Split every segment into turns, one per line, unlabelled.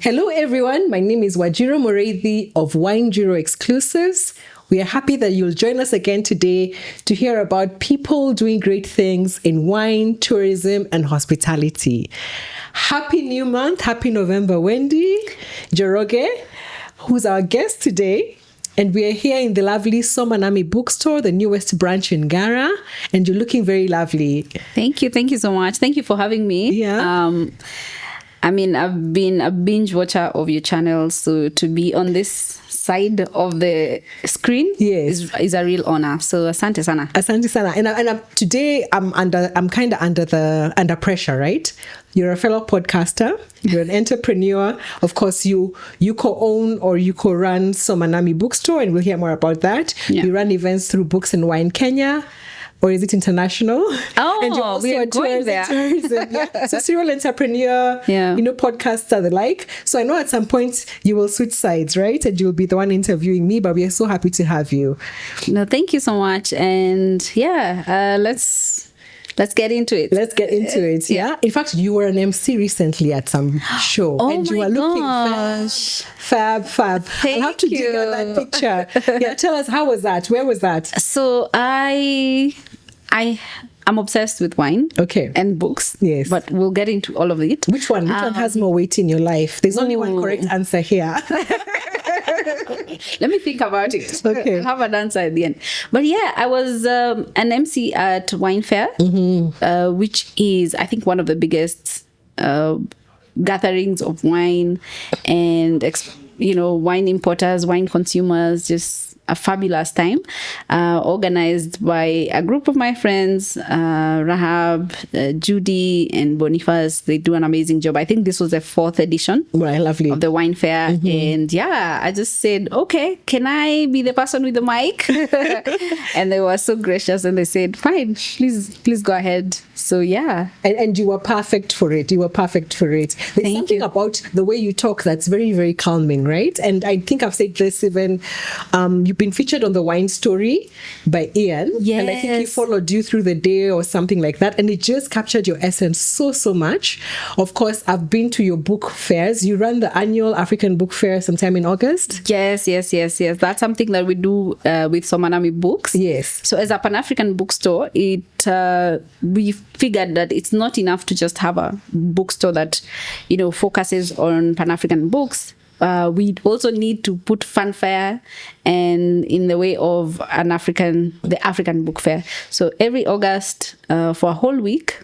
Hello, everyone. My name is Wajiro Moreithi of Wine Jiro Exclusives. We are happy that you'll join us again today to hear about people doing great things in wine, tourism, and hospitality. Happy new month. Happy November, Wendy. Njoroge, who's our guest today. And we are here in the lovely Soma Nami bookstore, the newest branch in Gara. And you're looking very lovely.
Thank you. Thank you so much. Thank you for having me.
Yeah.
I've been a binge watcher of your channel, so to be on this side of the screen is a real honor. So asante sana.
Asante sana. And today I'm kind of under pressure, right? You're a fellow podcaster. You're an entrepreneur. Of course, you co-own or you co-run Soma Nami bookstore, and we'll hear more about that. Yeah. You run events through Books and Wine Kenya. Or is it international?
Oh, and you're also we are going there.
Yeah. So serial entrepreneur, podcaster, the like. So I know at some point you will switch sides, right? And you'll be the one interviewing me, but we are so happy to have you.
No, thank you so much. And let's get into it.
Let's get into it. Yeah. In fact, you were an MC recently at some show.
Oh,
and you were looking fab. I'll have to dig out that picture. Yeah, tell us, how was that? Where was that?
So I'm obsessed with wine and books.
Yes.
But we'll get into all of it.
Which one has more weight in your life? There's only one correct answer here.
Let me think about it.
Okay.
I'll have an answer at the end. But yeah, I was an MC at Wine Fair, which is, I think, one of the biggest gatherings of wine and, wine importers, wine consumers, just a fabulous time, organized by a group of my friends, Rahab, Judy, and Boniface. They do an amazing job. I think this was the 4th edition
lovely.
Of the Wine Fair. And I just said, okay, can I be the person with the mic? And they were so gracious and they said, fine, please go ahead. So
And you were perfect for it. There's something about the way you talk that's very, very calming, right? And I think I've said this even, you've been featured on The Wine Story by Ian.
Yes.
And I think he followed you through the day or something like that. And it just captured your essence so much. Of course, I've been to your book fairs. You run the annual African Book Fair sometime in August.
Yes. That's something that we do with Soma Nami Books.
Yes.
So as a Pan-African bookstore, we figured that it's not enough to just have a bookstore that, focuses on Pan-African books. We also need to put fanfare and in the way of the African Book Fair. So every August, for a whole week,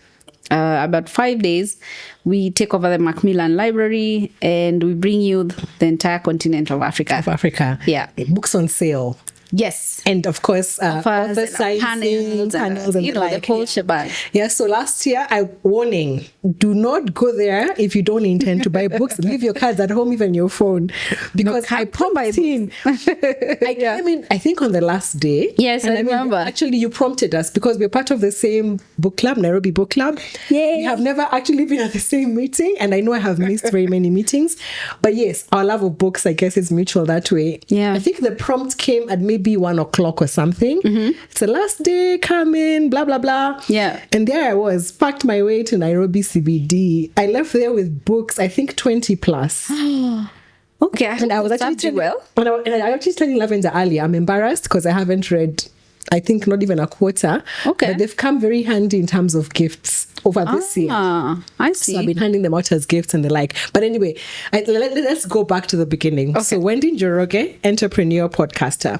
about 5 days, we take over the Macmillan Library and we bring you the entire continent of Africa. Yeah.
Books on sale.
Yes.
And of course,
author panels and the whole shebang.
Yeah, so last year, warning, do not go there if you don't intend to buy books. Leave your cards at home, even your phone. Because I prompted him. I think on the last day.
Yes, I remember.
Actually, you prompted us because we're part of the same book club, Nairobi Book Club.
Yes.
We have never actually been at the same meeting, and I know I have missed very many meetings. But yes, our love of books, I guess, is mutual that way.
Yeah.
I think the prompt came at maybe 1 o'clock or something. It's the last day, come in, blah blah blah.
Yeah.
And there I was, packed my way to Nairobi CBD. I left there with books, I think 20 plus.
Okay.
And I was actually telling Lavender earlier, I'm embarrassed because I haven't read, I think, not even a quarter.
Okay.
But they've come very handy in terms of gifts over this year.
I see.
So I've been handing them out as gifts and the like. But anyway, let's go back to the beginning. Okay. So Wendy Njoroge, entrepreneur, podcaster.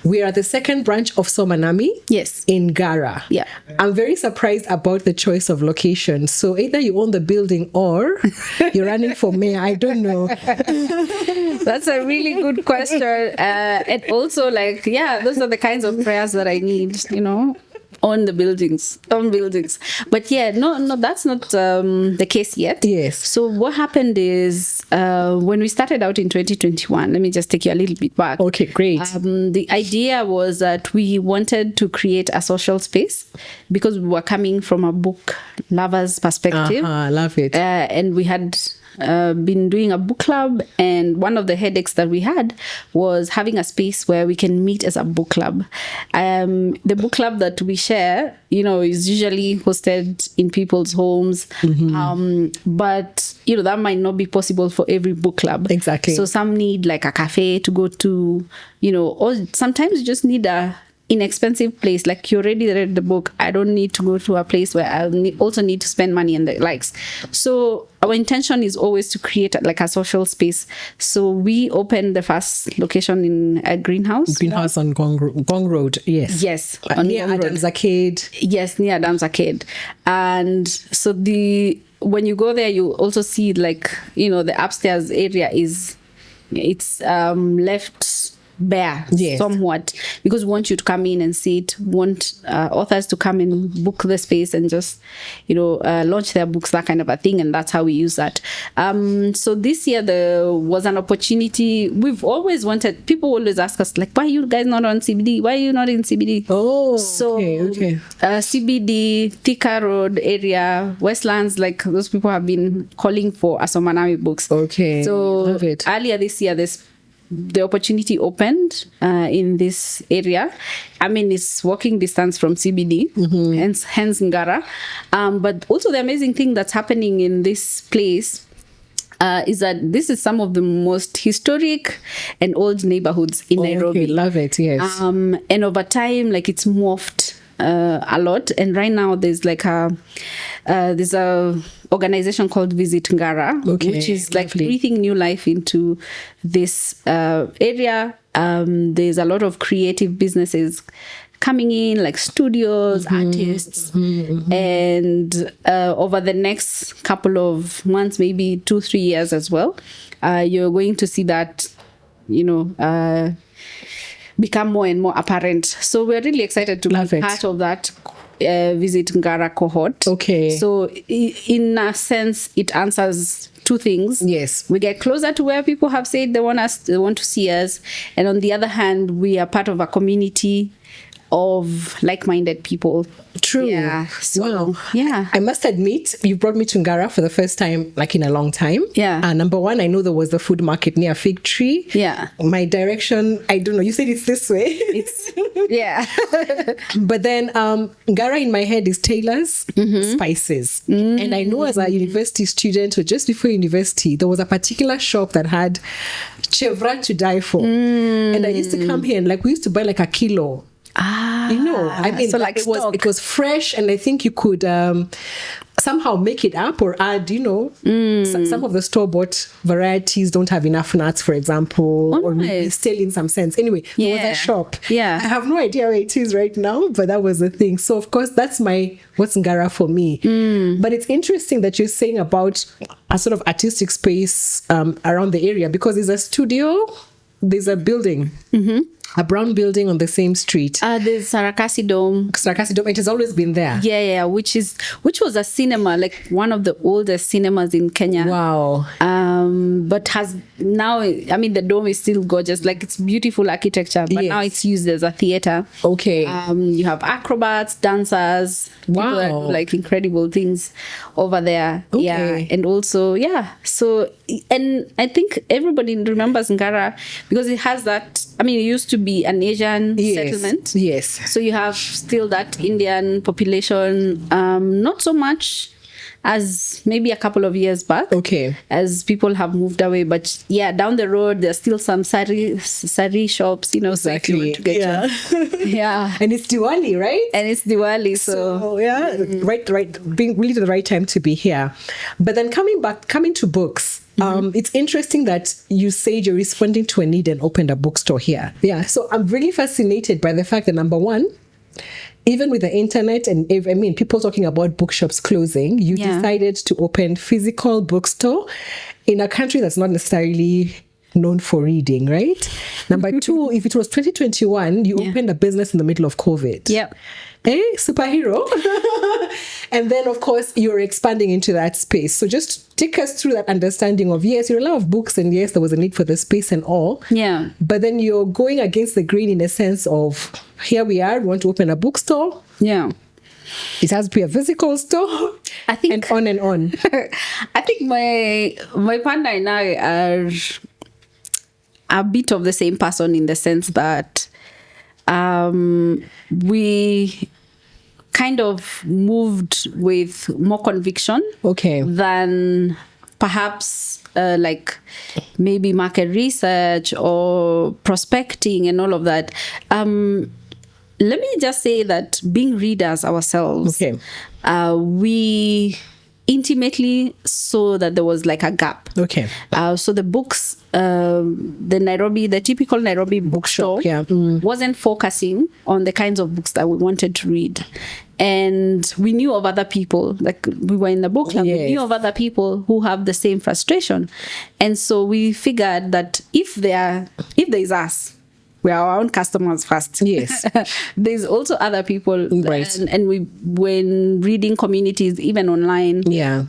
We are at the 2nd branch of Soma Nami.
Yes.
In Gara.
Yeah.
I'm very surprised about the choice of location. So either you own the building or you're running for mayor. I don't know.
That's a really good question. And also, those are the kinds of prayers that I need, on buildings. But no, that's not the case yet.
Yes.
So what happened is when we started out in 2021, let me just take you a little bit back.
Okay, great.
The idea was that we wanted to create a social space because we were coming from a book lover's perspective.
Love it.
And we had been doing a book club, and one of the headaches that we had was having a space where we can meet as a book club. The book club that we share, is usually hosted in people's homes, but that might not be possible for every book club.
Exactly.
So some need like a cafe to go to, or sometimes you just need a inexpensive place. Like, you already read the book, I don't need to go to a place where I also need to spend money and the likes. So our intention is always to create like a social space. So we opened the first location in a greenhouse
on Gong Road. Yes
on
near
Gong Road.
Adams Arcade.
Yes, near Adams Arcade. And so when you go there, you also see like the upstairs area it's left bare somewhat, because we want you to come in and see it, want authors to come and book the space and just launch their books, that kind of a thing. And that's how we use that. So this year there was an opportunity. We've always wanted, people always ask us like, why are you guys not on CBD, why are you not in CBD?
Okay.
CBD, Thika Road area, Westlands, like those people have been calling for a Soma Nami books. So
love it.
Earlier this year the opportunity opened in this area. I mean, it's walking distance from CBD, hence Ngara. But also the amazing thing that's happening in this place is that this is some of the most historic and old neighborhoods in Nairobi.
Okay, love it, yes.
And over time, like, it's morphed a lot. And right now there's like there's a organization called Visit Ngara, which is like breathing new life into this area. There's a lot of creative businesses coming in, like studios, artists, and over the next couple of months, maybe 2-3 years as well, you're going to see that become more and more apparent. So we're really excited to be part of that Visit Ngara cohort. So in a sense, it answers two things.
Yes.
We get closer to where people have said they want to see us. And on the other hand, we are part of a community of like-minded people.
True.
Yeah. So,
wow.
Yeah.
I must admit, you brought me to Ngara for the first time, like, in a long time.
Yeah.
Number one, I know there was the food market near Fig Tree.
Yeah.
My direction, I don't know. You said it's this way.
Yeah.
But then Ngara in my head is Taylor's Spices. And I know as a university student, or just before university, there was a particular shop that had chevra to die for. And I used to come here and we used to buy like a kilo. I mean,
so like
it was fresh, and I think you could somehow make it up or add, some of the store-bought varieties don't have enough nuts, for example, or maybe still in some sense. Anyway, there was a shop.
Yeah.
I have no idea where it is right now, but that was the thing. So, of course, that's what's Ngara for me. But it's interesting that you're saying about a sort of artistic space around the area, because there's a studio, there's a building. A brown building on the same street.
The Sarakasi Dome.
It has always been there.
Yeah, which was a cinema, like one of the oldest cinemas in Kenya.
Wow.
But has now, I mean, the dome is still gorgeous. Like, it's beautiful architecture, but now it's used as a theater.
Okay.
You have acrobats, dancers, people that do like incredible things over there.
Okay.
Yeah, and also So, and I think everybody remembers Ngara because it has that. I mean, it used to be an Asian settlement.
Yes.
So you have still that Indian population, not so much as maybe a couple of years back.
Okay.
As people have moved away. But down the road, there's still some sari shops,
Exactly.
So if you want to get yeah.
And it's Diwali, right?
And it's Diwali,
so right. Being really the right time to be here. But then coming to books. It's interesting that you said you're responding to a need and opened a bookstore here. Yeah, so I'm really fascinated by the fact that, number one, even with the internet and people talking about bookshops closing, you decided to open physical bookstore in a country that's not necessarily known for reading, right? Number two, if it was 2021, you opened a business in the middle of COVID.
Yep.
Superhero. And then, of course, you're expanding into that space. So just take us through that understanding of, yes, you're a lot of books, and yes, there was a need for the space and all.
Yeah.
But then you're going against the grain in a sense of, here we are, we want to open a bookstore.
Yeah.
It has to be a physical store.
I think
and on and on.
I think my partner and I are a bit of the same person in the sense that we kind of moved with more conviction than perhaps like maybe market research or prospecting and all of that. Let me just say that being readers ourselves, we intimately saw that there was like a gap. So the books, the typical Nairobi bookstore wasn't focusing on the kinds of books that we wanted to read. And we knew of other people, like we were in the book club, we knew of other people who have the same frustration. And so we figured that if there is us, we are our own customers first.
Yes.
There's also other people.
Right.
And when reading communities, even online,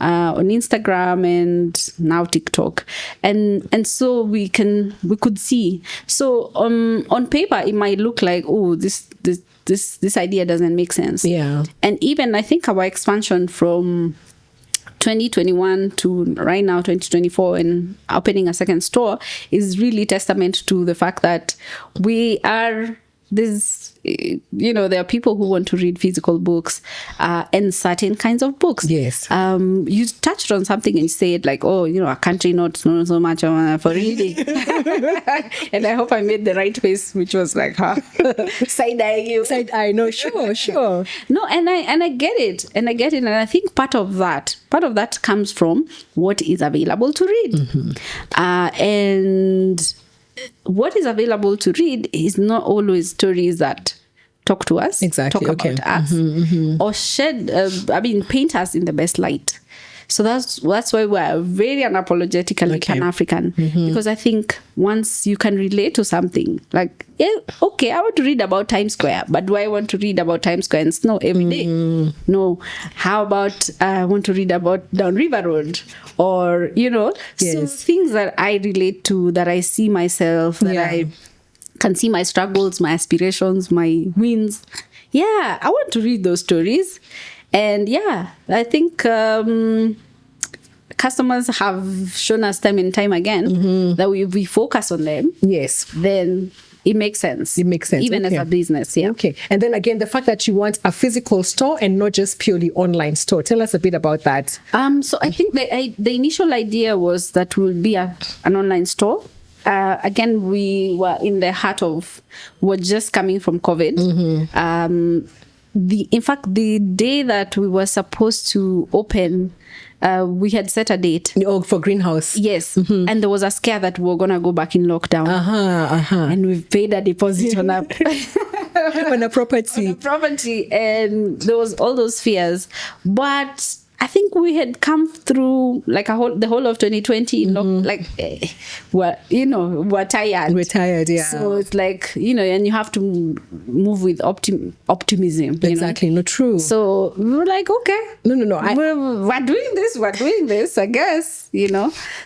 on Instagram and now TikTok. And so we could see. So on paper, it might look like, oh, this idea doesn't make sense.
Yeah.
And even I think our expansion from 2021 to right now 2024 and opening a second store is really testament to the fact that we are there are people who want to read physical books and certain kinds of books.
Yes.
You touched on something and said like, a country not known so much for reading. And I hope I made the right face, which was like, side-eyeing you.
Side-eye, no, sure.
No, and I get it. And I think part of that comes from what is available to read. And what is available to read is not always stories that talk to us, talk about us, or paint us in the best light. So that's why we're very unapologetically Pan-African, because I think once you can relate to something, like, I want to read about Times Square, but do I want to read about Times Square and snow every day? No. How about I want to read about Down River Road, or so things that I relate to, that I see myself, that I can see my struggles, my aspirations, my wins. Yeah, I want to read those stories. And I think customers have shown us time and time again that we focus on them.
Yes.
Then it makes sense. Even as a business. Yeah.
Okay. And then again, the fact that you want a physical store and not just purely online store. Tell us a bit about that.
So I think the initial idea was that we'll be an online store. Again, we were in the heart of, we're just coming from COVID. In fact, the day that we were supposed to open, we had set a date.
For greenhouse.
Yes. And there was a scare that we were going to go back in lockdown. And we've paid a deposit on a
on a property.
And there was all those fears. But I think we had come through like the whole of 2020, we're tired.
We're tired, yeah.
So it's like, and you have to move with optimism.
Exactly, no, true.
So we were like, okay.
No.
We're doing this, I guess,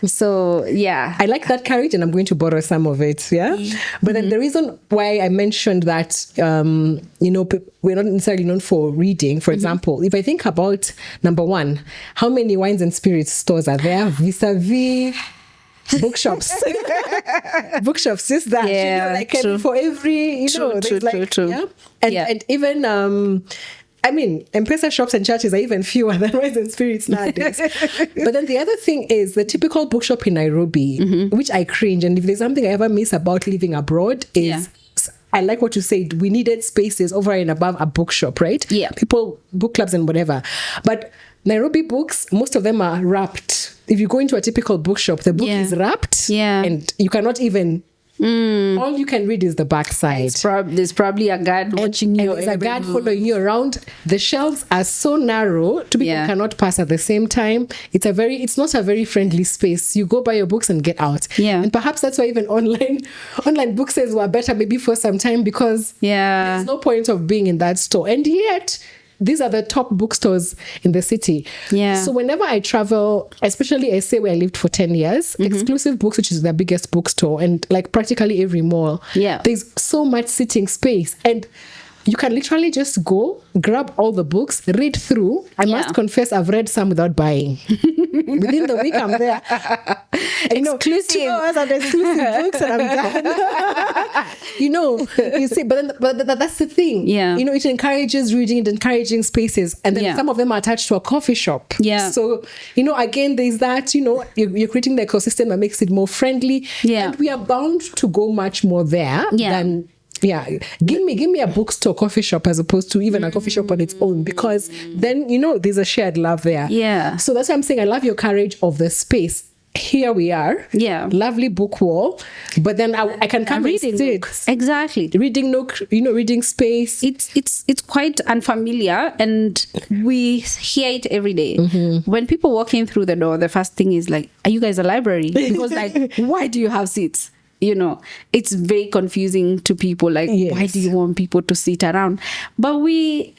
So, yeah.
I like that courage and I'm going to borrow some of it, yeah? But then the reason why I mentioned that, we're not necessarily known for reading, for example, if I think about number one, how many wines and spirits stores are there vis-a-vis bookshops? Bookshops, just that.
True.
For every,
True.
Yeah? And even, M-Pesa shops and churches are even fewer than wines and spirits nowadays. But then the other thing is the typical bookshop in Nairobi, which I cringe. And if there's something I ever miss about living abroad is... I like what you said. We needed spaces over and above a bookshop, right?
Yeah.
People, book clubs and whatever. But Nairobi books, most of them are wrapped. If you go into a typical bookshop, the book is wrapped.
Yeah.
And you cannot even... All you can read is the back side.
There's probably a guard watching you.
There's a guard following you around. The shelves are so narrow, two people cannot pass at the same time. It's not a very friendly space. You go buy your books and get out.
Yeah.
And perhaps that's why even online book sales were better maybe for some time, because there's no point of being in that store. And yet, these are the top bookstores in the city.
Yeah.
So whenever I travel, especially I say where I lived for 10 years, Exclusive Books, which is their biggest bookstore, and like practically every mall, there's so much sitting space. And you can literally just go, grab all the books, read through. I must confess, I've read some without buying. Within the week, I'm there.
Exclusive.
2 hours of exclusive books and I'm done. You see, but that's the thing.
Yeah.
It encourages reading, it encouraging spaces. And then some of them are attached to a coffee shop.
Yeah.
So, again, there's that, you're creating the ecosystem that makes it more friendly.
Yeah.
And we are bound to go much more there than... Yeah, give me a bookstore, coffee shop, as opposed to even a coffee shop on its own, because then there's a shared love there.
Yeah.
So that's why I'm saying I love your courage of the space. Here we are.
Yeah.
Lovely book wall, but then I can come and sit.
Exactly.
Reading nook, reading space.
It's quite unfamiliar, and we hear it every day. When people walk in through the door, the first thing is like, "Are you guys a library?" Because why do you have seats? It's very confusing to people. Like, why do you want people to sit around? But we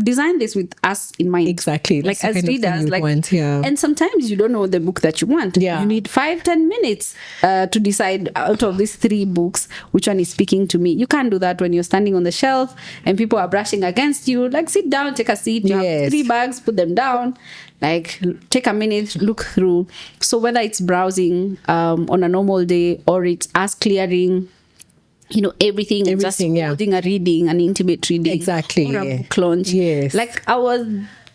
designed this with us in mind.
Exactly.
Like, as readers, and sometimes you don't know the book that you want.
Yeah.
You need 5-10 minutes to decide out of these 3 books which one is speaking to me. You can't do that when you're standing on the shelf and people are brushing against you. Like, sit down, take a seat. You have 3 bags, put them down. Like, take a minute, look through. So whether it's browsing on a normal day, or it's us clearing, everything just holding a reading, an intimate reading.
Exactly.
Or a book launch.
Yes.
Like, our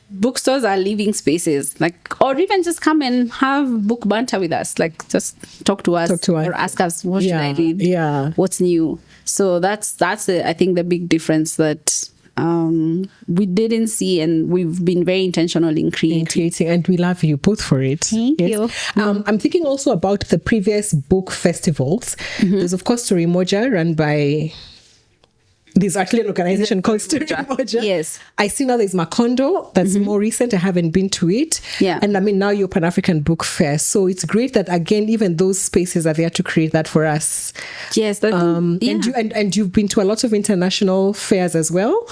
bookstores are living spaces. Like, or even just come and have book banter with us. Like, just talk to us. Or ask us, what should I read?
Yeah.
What's new? So that's I think the big difference that we didn't see, and we've been very intentional in creating,
and we love you both for it.
Thank you.
I'm thinking also about the previous book festivals. There's of course Story Moja, run by there's actually an organization called Story Moja.
Yes.
I see now there's Macondo, that's more recent. I haven't been to it.
Yeah.
And now your Pan-African Book Fair. So it's great that, again, even those spaces are there to create that for us.
Yes.
And you've been to a lot of international fairs as well.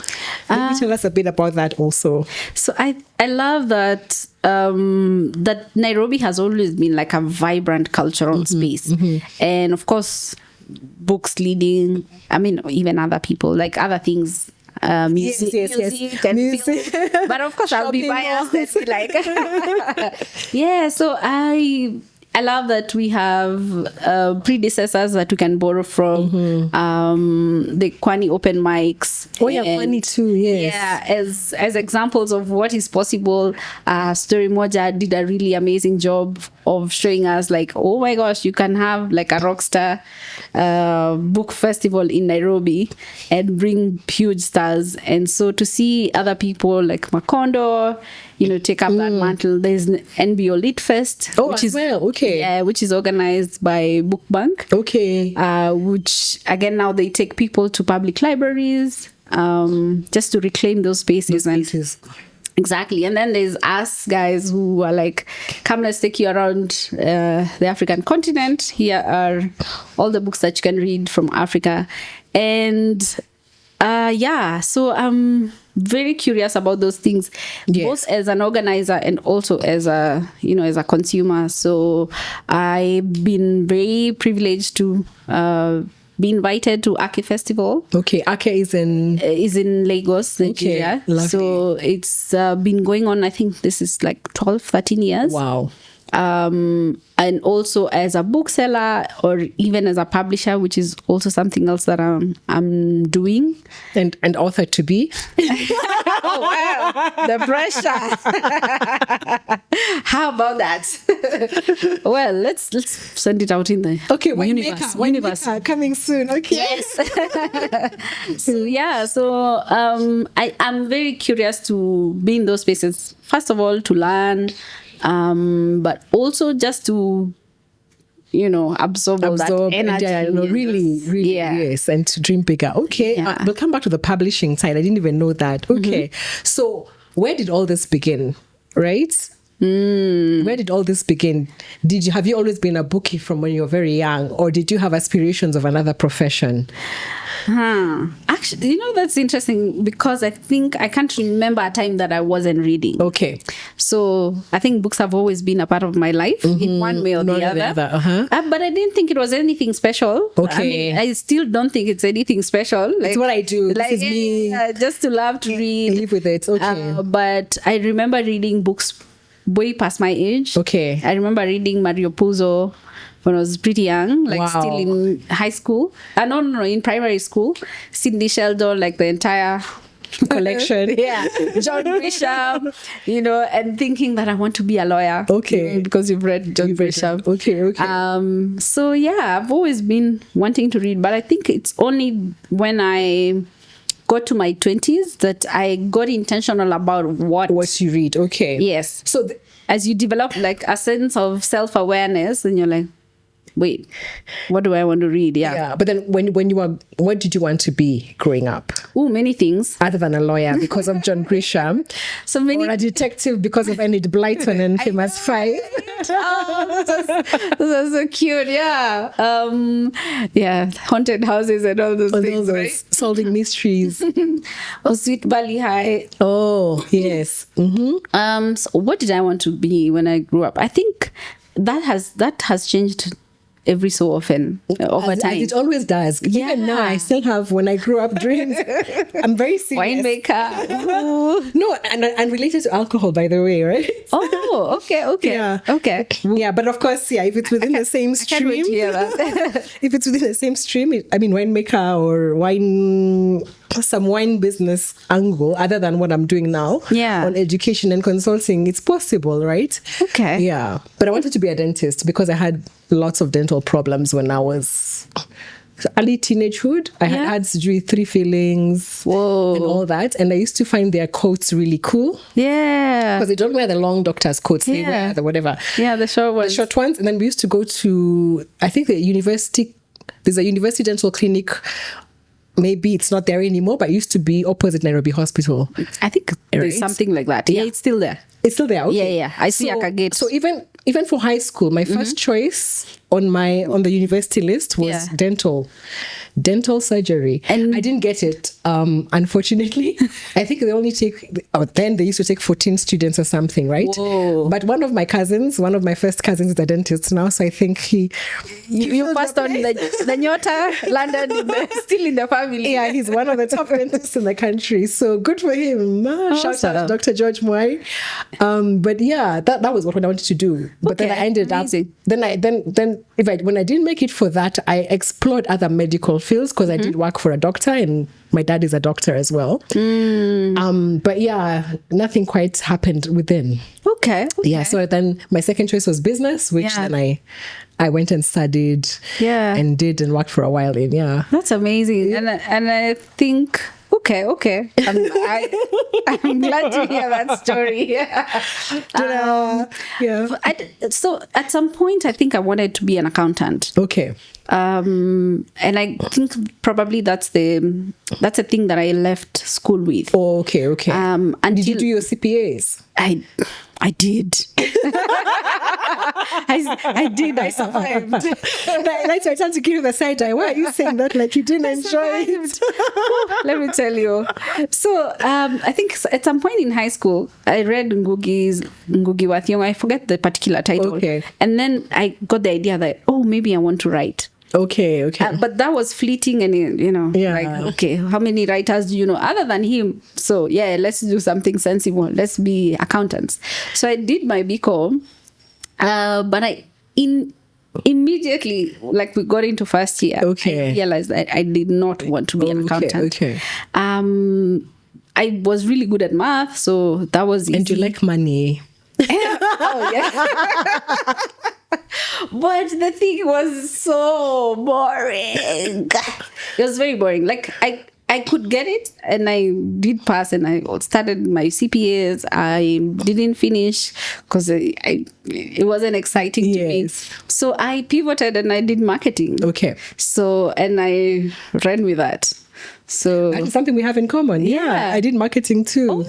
Maybe tell us a bit about that also.
So I love that that Nairobi has always been like a vibrant cultural space. And of course, books leading, even other people, like other things, music and
music.
Film. But of course, I'll be biased and be like, so I love that we have predecessors that we can borrow from, the Kwani open mics.
Kwani too, yes.
Yeah, as examples of what is possible. Story Moja did a really amazing job of showing us, like, oh my gosh, you can have like a rockstar book festival in Nairobi and bring huge stars. And so to see other people like Macondo, take up that mantle. There's NBO Lit Fest, which is organized by Book Bank.
Okay.
Which again, now they take people to public libraries, just to reclaim those spaces. Exactly. And then there's us guys who are like, come, let's take you around the African continent. Here are all the books that you can read from Africa. And so I'm very curious about those things, both as an organizer and also as a consumer. So I've been very privileged to be invited to Ake Festival.
Okay, Ake is in
Lagos, Nigeria.
Okay,
so it's been going on, I think this is like 12-13 years.
Wow.
And also as a bookseller, or even as a publisher, which is also something else that I'm doing.
And author to be.
Oh, wow. The pressure. How about that? Well, let's send it out in the universe.
Coming soon. Okay.
Yes. So I'm very curious to be in those spaces. First of all, to learn, but also just to absorb all that energy.
Really, yes, and to dream bigger. Okay, we'll come back to the publishing side. I didn't even know that. Okay, so where did all this begin, right? Where did all this begin? Have you always been a bookie from when you were very young, or did you have aspirations of another profession?
Actually, that's interesting because I think I can't remember a time that I wasn't reading.
Okay.
So I think books have always been a part of my life in one way or the other. But I didn't think it was anything special.
Okay.
I still don't think it's anything special.
It's what I do. This is me.
Just to love to read.
Live with it. Okay.
But I remember reading books way past my age.
Okay.
I remember reading Mario Puzo when I was pretty young, still in high school. No, in primary school. Sidney Sheldon, the entire
collection.
Yeah. John Grisham, and thinking that I want to be a lawyer.
Okay.
Because you've read John Grisham.
Okay.
So yeah, I've always been wanting to read, but I think it's only when I got to my 20s that I got intentional about what
you read. Okay.
Yes. So as you develop a sense of self-awareness, and you're like, wait, what do I want to read?
Yeah. But then when you were, what did you want to be growing up?
Oh, many things.
Other than a lawyer because of John Grisham. Or a detective because of Enid Blyton and Famous Five.
Those are so cute. Yeah. Haunted houses and all those things. Right?
Solving mysteries.
Sweet Valley High.
Oh, yes. Mm-hmm.
So what did I want to be when I grew up? I think that has changed every so often over time.
It always does.
Yeah.
Even now, I still have when I grew up dreams. I'm very serious.
Winemaker.
No, and related to alcohol, by the way, right?
Oh, okay.
Yeah.
Okay.
Yeah, but of course, if it's within the same stream.
I can't wait to hear that.
If it's within the same stream, winemaker or some wine business angle other than what I'm doing now on education and consulting, it's possible, right?
Okay.
Yeah. But I wanted to be a dentist because I had lots of dental problems when I was early teenagehood. I had surgery, 3 fillings, and all that. And I used to find their coats really cool.
Yeah.
Because they don't wear the long doctor's coats. They wear the whatever.
Yeah, the short ones.
The short ones. And then we used to go to, I think there's a university dental clinic. Maybe it's not there anymore, but it used to be opposite Nairobi Hospital.
I think there's something like that. Yeah, it's still there.
It's still there. Okay.
Yeah. I see Akagate.
So even for high school, my first choice on the university list was dental surgery, and I didn't get it. Unfortunately, I think they only then they used to take 14 students or something, right?
Whoa.
But one of my first cousins is a dentist now, so I think you
passed on the Nyota landed still in the family.
Yeah, he's one of the top dentists in the country, so good for him. Shout out to Dr. George Mwai. But yeah, that was what I wanted to do. But then I ended up. When I didn't make it for that, I explored other medical fields because I did work for a doctor, and my dad is a doctor as well. But yeah, nothing quite happened within.
Okay.
Yeah. So then my second choice was business, which then I went and studied.
Yeah.
And did and worked for a while in. Yeah.
That's amazing. And I think. Okay. I'm glad to hear that story. So at some point, I think I wanted to be an accountant.
Okay.
And I think probably that's a thing that I left school with.
Oh, okay. Did you do your CPAs?
I did. I did. I survived.
That's why I tried to give you the side eye. Why are you saying that like you didn't enjoy it?
Let me tell you. So I think at some point in high school, I read Ngugi wa Thiong'o. I forget the particular title.
Okay.
And then I got the idea that, maybe I want to write.
Okay.
But that was fleeting, and how many writers do you know other than him? So let's do something sensible. Let's be accountants. So I did my BCom, but I immediately, we got into first year, I realized that I did not want to be an accountant.
Okay.
I was really good at math, so that was easy.
And you like money.
Oh yeah. But the thing was so boring. It was very boring. I could get it, and I did pass, and I started my CPAs. I didn't finish because it wasn't exciting to me. So I pivoted and I did marketing.
Okay.
So, and I ran with that. So
That is something we have in common. Yeah. I did marketing too.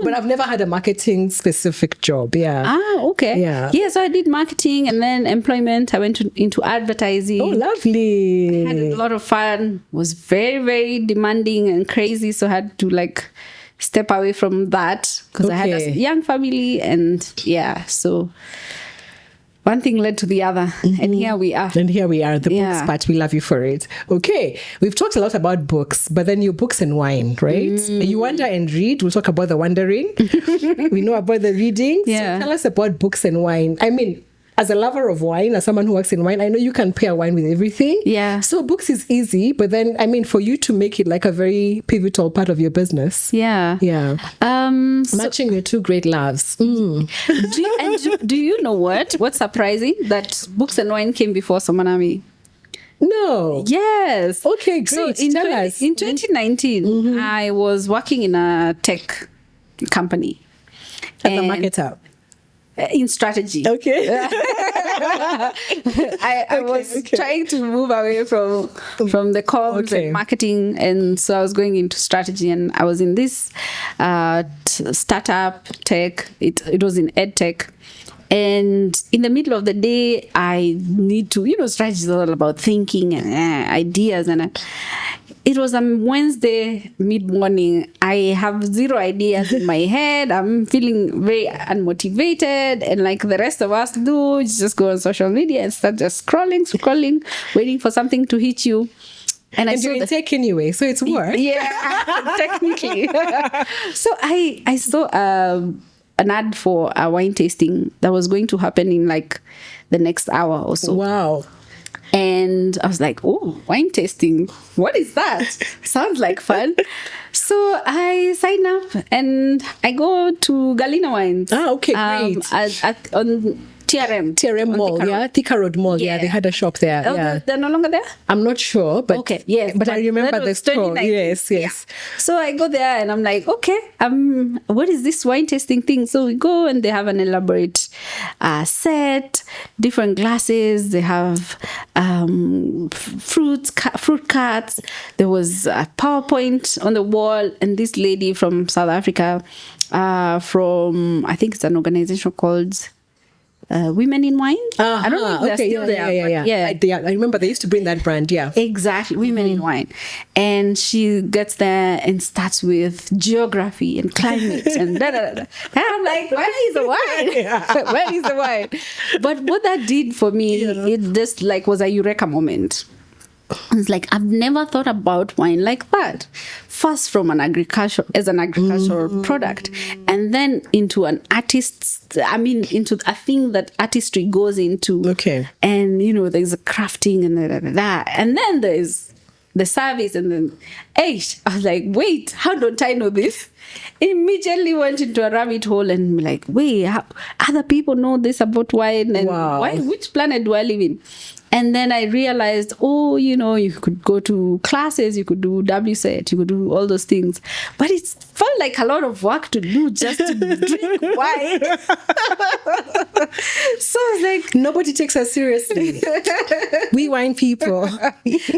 But I've never had a marketing specific job. Yeah.
Okay.
Yeah.
So I did marketing and then employment. I went into advertising.
Oh, lovely.
Had a lot of fun. Was very, very demanding and crazy. So I had to like step away from that because I had a young family, and so one thing led to the other, and here we are.
The books part, we love you for it. Okay, we've talked a lot about books, but then your books and wine, right? You wander and read. We'll talk about the wandering. We know about the reading.
Yeah.
So tell us about books and wine. I mean, as a lover of wine, as someone who works in wine, I know you can pair wine with everything.
Yeah.
So books is easy, but then, I mean, for you to make it like a very pivotal part of your business.
Yeah.
Matching your two great loves.
Do you know what's surprising? That books and wine came before Soma Nami.
No.
Yes.
Okay, great.
So in 2019, I was working in a tech company.
As a marketer.
In strategy.
Okay.
I was trying to move away from the comms and marketing, and so I was going into strategy, and I was in this startup tech. It was in ed tech. And in the middle of the day, I need to, strategy is all about thinking and ideas. And it was a Wednesday mid-morning. I have zero ideas in my head. I'm feeling very unmotivated. And like the rest of us do, just go on social media and start just scrolling, waiting for something to hit you. And
you're in tech anyway, so it's work.
Yeah, technically. So I saw an ad for a wine tasting that was going to happen in like the next hour or so.
Wow.
And I was like, oh, wine tasting. What is that? Sounds like fun. So I sign up and I go to Galina Wines.
Okay, great.
On TRM
Mall, Thika Road Mall. Yeah, they had a shop there.
They're no longer there?
I'm not sure, but
okay, yes,
but I remember the store. Yes.
Yeah. So I go there and I'm like, okay, what is this wine tasting thing? So we go and they have an elaborate set, different glasses. They have fruit cuts. There was a PowerPoint on the wall, and this lady from South Africa, from I think it's an organization called Women in Wine. I don't know if they're still there.
Yeah. I remember they used to bring that brand. Yeah,
exactly. Women in Wine, and she gets there and starts with geography and climate and da da da. And I'm like, where is the wine? Where is the wine? But what that did for me, it just like was a eureka moment. It's like, I've never thought about wine like that. First from an agricultural product, and then into into a thing that artistry goes into.
Okay.
And, there's a crafting and and then there's the service, and then, I was like, wait, how don't I know this? Immediately went into a rabbit hole and like, wait, how other people know this about wine, and which planet do I live in? And then I realized, you could go to classes, you could do WSET, you could do all those things. But it felt like a lot of work to do just to drink wine. So I was like,
nobody takes us seriously. We wine people.
I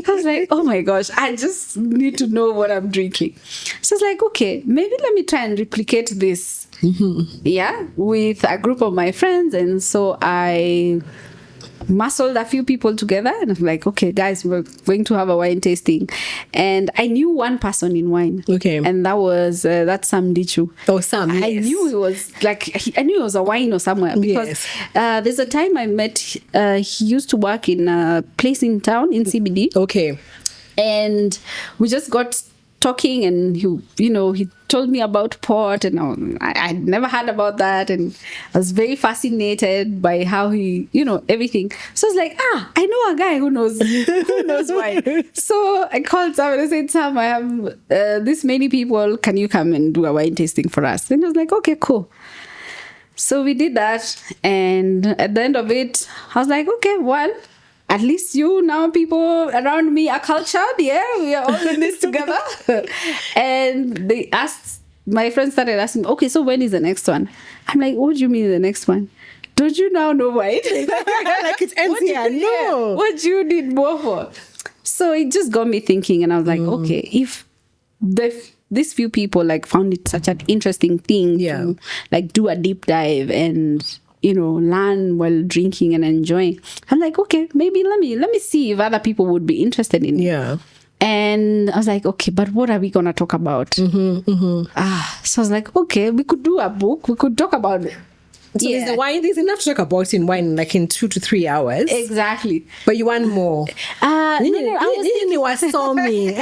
was like, oh my gosh, I just need to know what I'm drinking. So I was like, okay, maybe let me try and replicate this. With a group of my friends. And so I muscled a few people together, and I'm like, okay, guys, we're going to have a wine tasting. And I knew one person in wine.
Okay.
And that was that's Sam Dichu.
Oh, Sam. Yes.
I knew it was I knew it was a wine or somewhere, because there's a time I met, he used to work in a place in town in CBD.
Okay.
And we just got talking, and he told me about port, and I'd never heard about that, and I was very fascinated by how he, everything. So I was like, I know a guy who knows wine. So I called Sam and I said, Sam, I have this many people. Can you come and do a wine tasting for us? And I was like, okay, cool. So we did that, and at the end of it, I was like, okay, well, at least now people around me are cultured. Yeah, we are all in this together. And my friends started asking, okay, so when is the next one? I'm like, what do you mean the next one? Don't you now know wine?
Like it ends here. No.
What do you need more for? So it just got me thinking, and I was like, okay, if these few people like found it such an interesting thing to like do a deep dive and learn while drinking and enjoying, I'm like, okay, maybe let me see if other people would be interested in it.
Yeah.
And I was like, okay, but what are we gonna talk about? So I was like, okay, we could do a book. We could talk about it.
So there's enough to talk about in wine, like in 2 to 3 hours.
Exactly.
But you want more.
I was thinking
wasomi.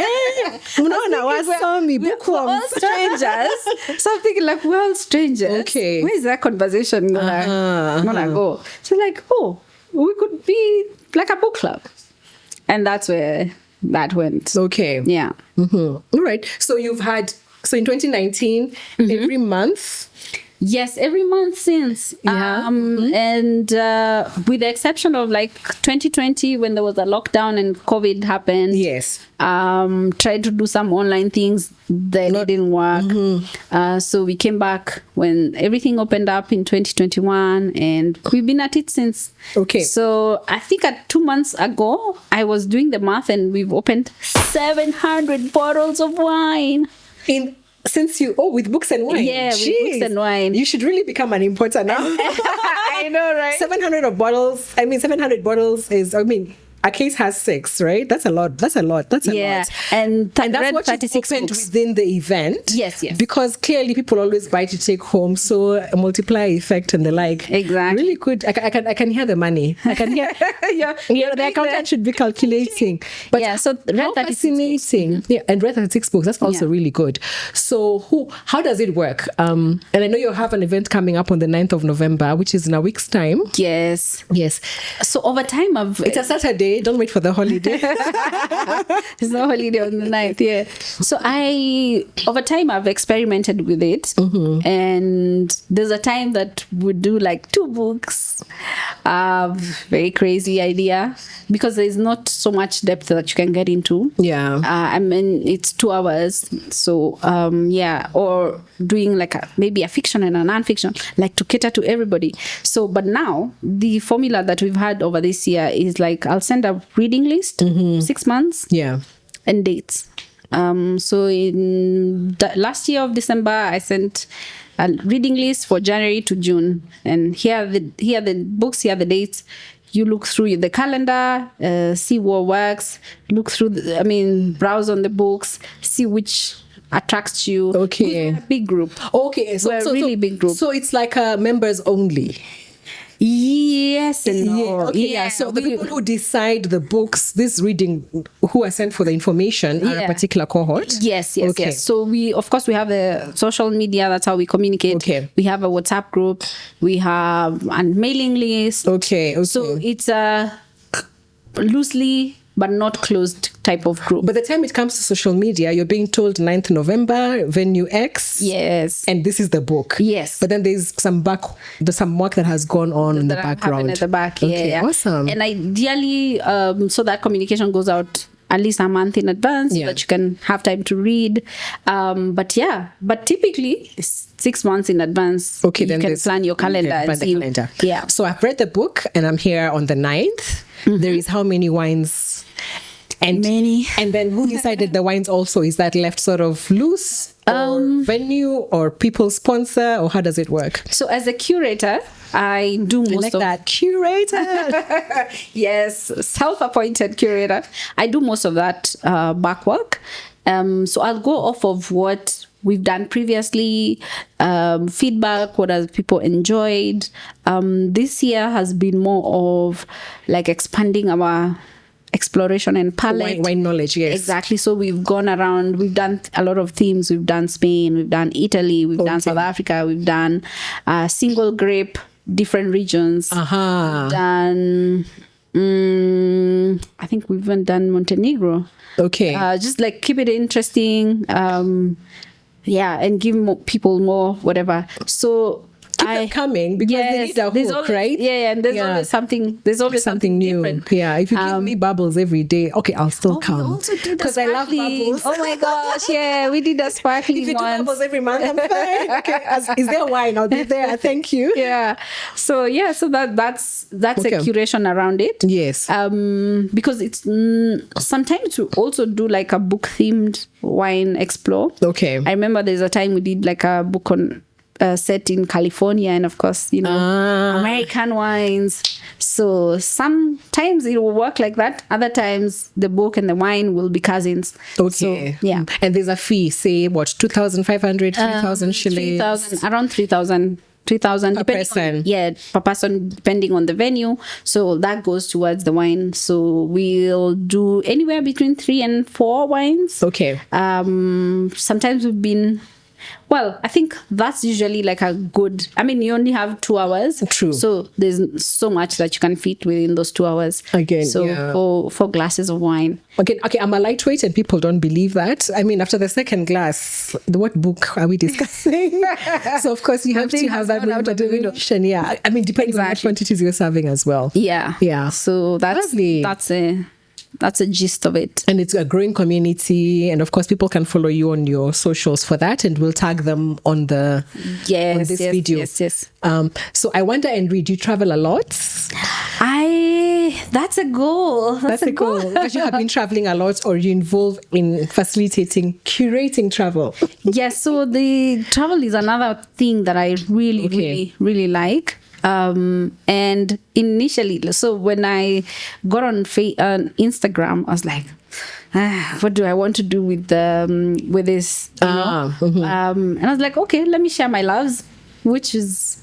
all strangers. So I'm thinking like, we're all strangers.
Okay.
Where's that conversation gonna go? So like, we could be like a book club. And that's where that went.
Okay.
Yeah.
All right. So in 2019, every month.
Yes, every month since.
Yeah.
And with the exception of like 2020 when there was a lockdown and COVID happened.
Yes.
Tried to do some online things that didn't work. So we came back when everything opened up in 2021 and we've been at it since.
Okay.
So I think 2 months ago, I was doing the math and we've opened 700 bottles of wine.
With books and wine.
Yeah, with books and wine.
You should really become an importer now.
I know, right?
700 bottles is, a case has 6, right? That's a lot. That's a lot.
And
that's what 36 opened within the event.
Yes.
Because clearly people always buy to take home, so a multiplier effect and the like.
Exactly.
Really good. I can hear the money. I can hear. The accountant should be calculating. But
so
how fascinating. Yeah, and Red 36 books. That's also really good. So how does it work? And I know you have an event coming up on the 9th of November, which is in a week's time.
Yes. So over time,
it's a Saturday. Don't wait for the holiday.
There's no holiday on the 9th. So over time I've experimented with it, and there's a time that we do like 2 books. Very crazy idea because there's not so much depth that you can get into. It's 2 hours. So or doing like maybe a fiction and a non-fiction, like to cater to everybody. So but now the formula that we've had over this year is like I'll send a reading list, 6 months, and dates. So in the last year of December, I sent a reading list for January to June, and here are the books, here are the dates. You look through the calendar, see what works. Look through, browse on the books, see which attracts you.
Okay,
we're a big group.
Okay, so
we're a really big group.
So it's like members only.
Yes and no.
So the people who decide the books, this reading, who are sent for the information, are a particular cohort.
Yes. So we have the social media. That's how we communicate.
Okay.
We have a WhatsApp group. We have a mailing list.
Okay.
So it's a loosely but not closed type of group.
But the time it comes to social media, you're being told 9th November, venue X.
Yes.
And this is the book.
Yes.
But then there's some work that has gone on in the background.
At the back.
Okay, awesome.
And ideally, so that communication goes out at least a month in advance so that you can have time to read. But typically 6 months in advance,
okay,
you can plan your calendar and see. Yeah.
So I've read the book and I'm here on the 9th. There is how many wines? And
many.
And then who decided the wines also? Is that left sort of loose? Or venue or people sponsor, or how does it work?
So as a curator, I do most of
that. Curator.
Yes, self-appointed curator. I do most of that back work. So I'll go off of what we've done previously, feedback, what have people enjoyed. This year has been more of like expanding our exploration and palette.
Wine knowledge, yes.
Exactly. So we've gone around, we've done a lot of themes. We've done Spain, we've done Italy, we've done South Africa, we've done single grape, different regions. We've done, I think we've even done Montenegro.
Okay.
Just like keep it interesting. And give people more whatever. So
keep them coming because they need a
there's
hook,
always,
right?
Yeah, and there's always something. There's always something
new.
different.
Yeah, if you give me bubbles every day, okay, I'll still
We
come
also did the
because I love
sparkling.
bubbles.
Oh my gosh, yeah, we did a sparkling
If you do
once.
bubbles every month, I'm fine. Okay, is there wine? I'll be there. Thank you.
Yeah. So that's
Okay.
a curation around it.
Yes.
Because it's sometimes we also do like a book themed wine explore.
Okay.
I remember there's a time we did like a book on set in California, and of course, American wines. So sometimes it will work like that. Other times the book and the wine will be cousins.
Okay.
So, yeah.
And there's a fee, say what, 2,500, 3,000 shillings?
3,000, around 3,000. 3,000
Per person.
Per person, depending on the venue. So that goes towards the wine. So we'll do anywhere between 3 and 4 wines.
Okay.
Sometimes we've been, well, I think that's usually like a good, I mean, you only have 2 hours.
True.
So there's so much that you can fit within those 2 hours.
Again,
so
yeah.
for 4 glasses of wine.
Okay, I'm a lightweight and people don't believe that. I mean, after the second glass, what book are we discussing? So, of course, you have to have that moderation. Yeah, I mean, depending on what quantities you're serving as well.
Yeah.
Yeah.
So
Lovely.
that's a gist of it.
And it's a growing community. And of course, people can follow you on your socials for that. And we'll tag them on this video.
Yes.
So I wonder, and do you travel a lot?
That's a goal.
That's a goal. Because you have been traveling a lot, or you involved in curating travel.
Yes. So the travel is another thing that I really like. And initially, so when I got on Instagram, I was like, what do I want to do with this? And I was like, okay, let me share my loves, which is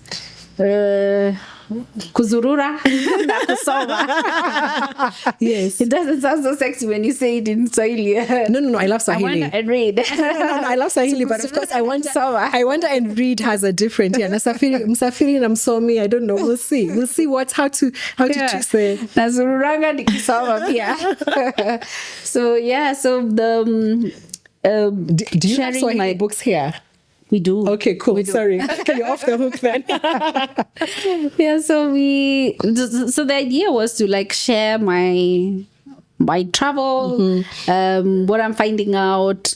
kuzurura na kusoma.
Yes.
It doesn't sound so sexy when you say it in Swahili.
No, I love Swahili.
I want and read.
No, I love Swahili, but of course I wonder and read has a different, msafiri na msomi, I don't know, we'll see how to choose it.
Nazururanga nikisoma pia. So the
do you have Swahili books here?
We do.
Okay, cool. Sorry. You're off the hook then.
Yeah, so the idea was to like share my travel, what I'm finding out,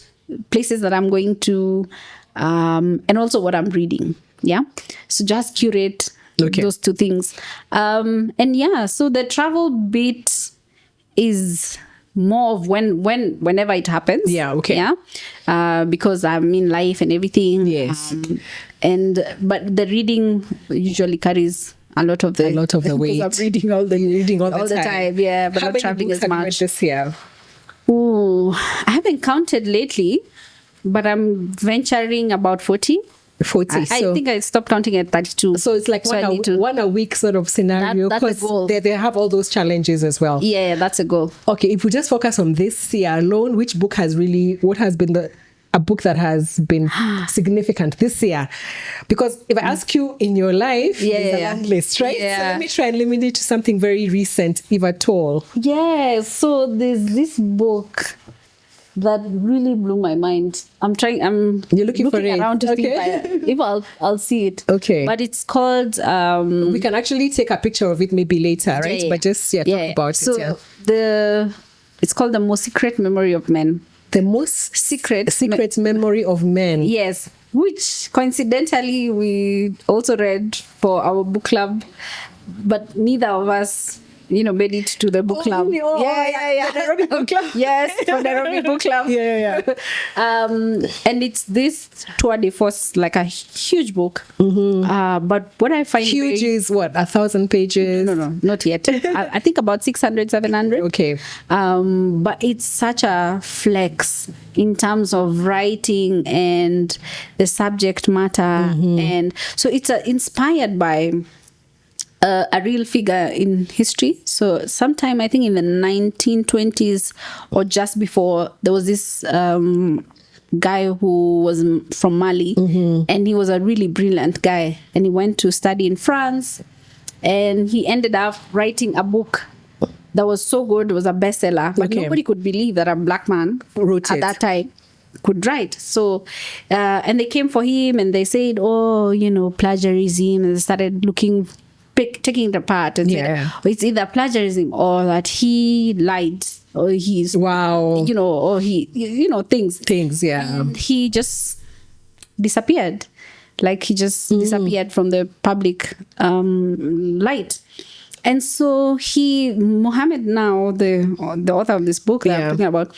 places that I'm going to, and also what I'm reading. Yeah. So just curate those 2 things. And yeah, so the travel bit is more of whenever it happens.
Yeah, okay.
Yeah. Because I'm in life and everything.
Yes.
But the reading usually carries a lot of the
weight.
I'm reading all the time. Yeah, but not traveling as much.
Have you read this year?
Ooh, I haven't counted lately, but I'm venturing about 40.
40.
I think I stopped counting at 32.
So it's like one a week sort of scenario.
That's a goal.
They have all those challenges as well.
Yeah, that's a goal.
Okay, if we just focus on this year alone, what has been a book that has been significant this year? Because if I ask you in your life, there's a long list, right?
Yeah.
So let me try and limit it to something very recent, if at all.
Yeah, so there's this book that really blew my mind.
You're looking for it
around to see if I'll see it.
Okay.
But it's called
we can actually take a picture of it maybe later, right? But just talk about
so
it. Yeah.
It's called The Most Secret Memory of Men.
The Most Secret Memory of Men.
Yes. Which coincidentally we also read for our book club, but neither of us made it to the book club.
Yeah. Nairobi Book Club.
Yes, for Nairobi Book Club.
Yeah.
And it's this tour de force, like a huge book. But what I find
huge is what, 1,000 pages?
No, not yet. I think about 600, 700.
Okay.
But it's such a flex in terms of writing and the subject matter, and so it's inspired by a real figure in history. So sometime I think in the 1920s or just before, there was this guy who was from Mali, and he was a really brilliant guy, and he went to study in France, and he ended up writing a book that was so good. It was a bestseller, but nobody could believe that a black man
wrote
at
it
that time could write. So, and they came for him and they said, oh, plagiarism, and they started taking it apart and said, oh, it's either plagiarism or that he lied or he's or he things. And he just disappeared. Like he just disappeared from the public light. And so Mohammed now, the author of this book that I'm talking about,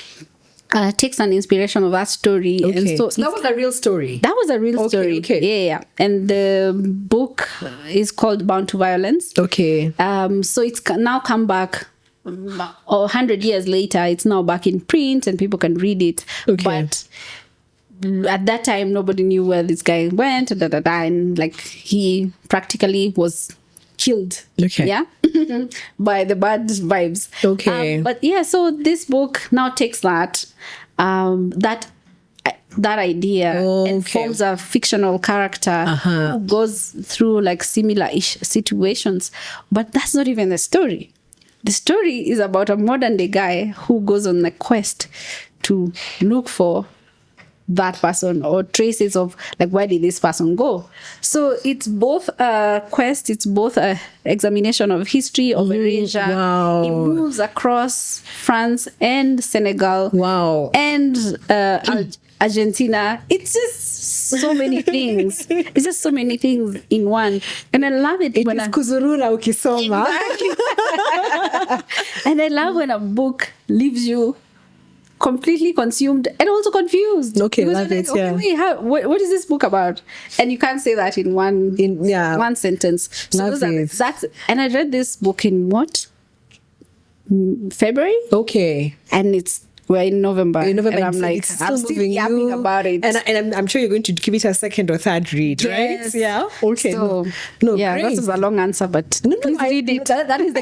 takes an inspiration of that story.
Okay.
And so
that was a real story.
That was a real story.
Okay.
Yeah. And the book is called Bound to Violence.
Okay.
So it's now come back 100 years later. It's now back in print and people can read it.
Okay.
But at that time, nobody knew where this guy went, and like he practically was killed.
Okay.
Yeah. By the bad vibes.
Okay.
But yeah, so this book now takes that idea and forms a fictional character who goes through like similar-ish situations. But that's not even the story. The story is about a modern day guy who goes on a quest to look for that person or traces of like where did this person go. So it's both a quest, it's both a examination of history of erasure. It moves across France and Senegal and Argentina. It's just so many things. It's just so many things in one, and I love it.
It is kuzurura ukisoma.
And I love when a book leaves you completely consumed and also confused.
Okay, love it.
Wait, what is this book about? And you can't say that in one sentence. So
love it.
That's and I read this book in what? February.
Okay.
And we're in November. And I'm like,
it's
I'm still yapping about it.
And I'm sure you're going to give it a second or third read, right? Yeah. Okay.
So,
no,
yeah,
great.
that was a long answer, but please read it.
That is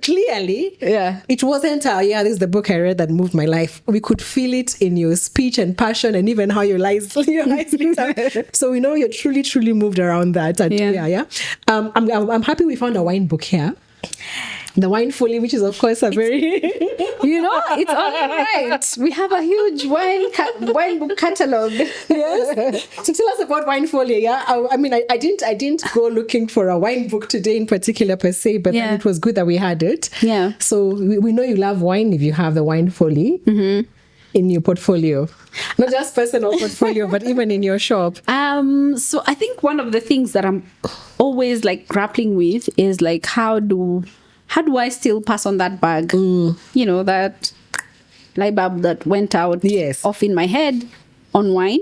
clearly.
Yeah.
It wasn't this is the book I read that moved my life. We could feel it in your speech and passion and even how your eyes lit up. So we know you're truly, truly moved around that. And I'm happy we found a wine book here. The Wine Folly, which is of course a very,
it's all right. We have a huge wine book catalog.
Yes. So tell us about Wine Folly. Yeah, I didn't go looking for a wine book today in particular per se, but then it was good that we had it.
Yeah.
So we know you love wine if you have the Wine Folly in your portfolio, not just personal portfolio, but even in your shop.
So I think one of the things that I'm always like grappling with is like how do I still pass on that bag? That light bulb that went out off in my head on wine,